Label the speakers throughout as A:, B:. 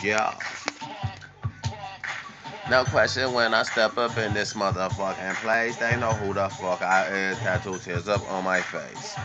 A: Yeah. No question when I step up in this motherfucking place, they know who the fuck I is. Tattoo tears up on my face.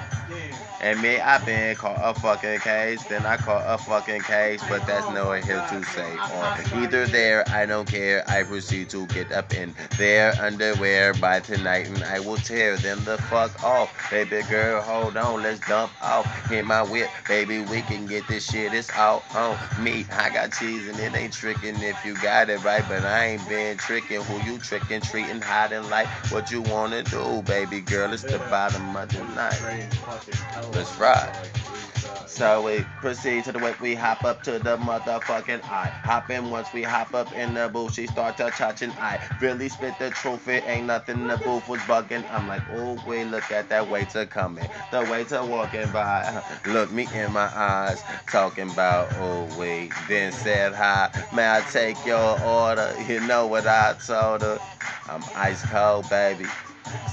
A: And me, I been caught a fucking case, then I caught a fucking case, but that's nowhere here to say. Or either there, I don't care. I proceed to get up in their underwear by tonight, and I will tear them the fuck off. Baby girl, hold on, let's dump off. Hit my whip, baby, we can get this shit. It's all on me. I got cheese and it ain't tricking if you got it right, but I ain't been tricking. Who you tricking, treating, hiding like what you wanna do, baby girl? It's the bottom of the night. Let's ride. So we proceed to the way we hop up to the motherfucking eye. Hop in once we hop up in the booth. She start to touching I really spit the truth. It ain't nothing. The booth was bugging. I'm like, oh wait, look at that waiter coming. The waiter walking by. Look me in my eyes. Talking about, oh wait. Then said hi. May I take your order? You know what I told her? I'm ice cold, baby.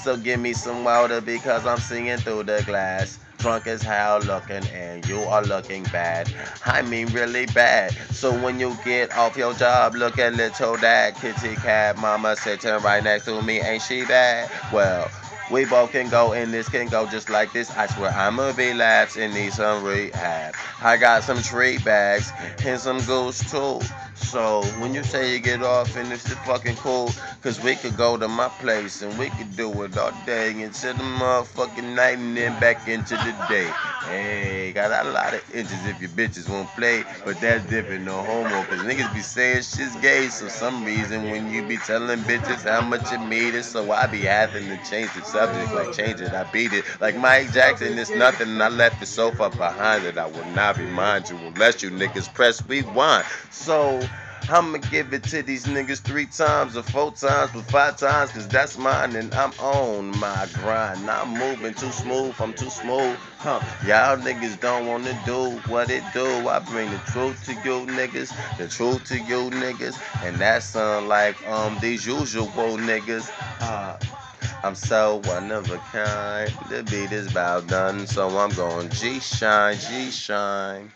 A: So give me some water because I'm seeing through the glass. Drunk as hell looking and you are looking bad. I mean really bad. So when you get off your job, look at little that kitty cat mama sitting right next to me. Ain't she bad? Well, we both can go and this can go just like this. I swear I'ma be lapsed and need some rehab. I got some treat bags and some goose too. So when you say you get off and it's fucking cool, cause we could go to my place and we could do it all day until the motherfucking night and then back into the day. Hey, got a lot of inches if your bitches won't play, but that's different, no homo, cause niggas be saying shit's gay, so some reason when you be telling bitches how much you made it, so I be having to change the subject, like change it, I beat it, like Mike Jackson, it's nothing, and I left the sofa behind it, I will not remind you unless you niggas press rewind, so I'ma give it to these niggas 3 times or 4 times or 5 times, cause that's mine and I'm on my grind. I'm moving too smooth, I'm too smooth, huh? Y'all niggas don't wanna do what it do. I bring the truth to you niggas, the truth to you niggas, and that sound like these usual niggas. I'm so one of a kind. The beat is about done, so I'm going G shine, G shine.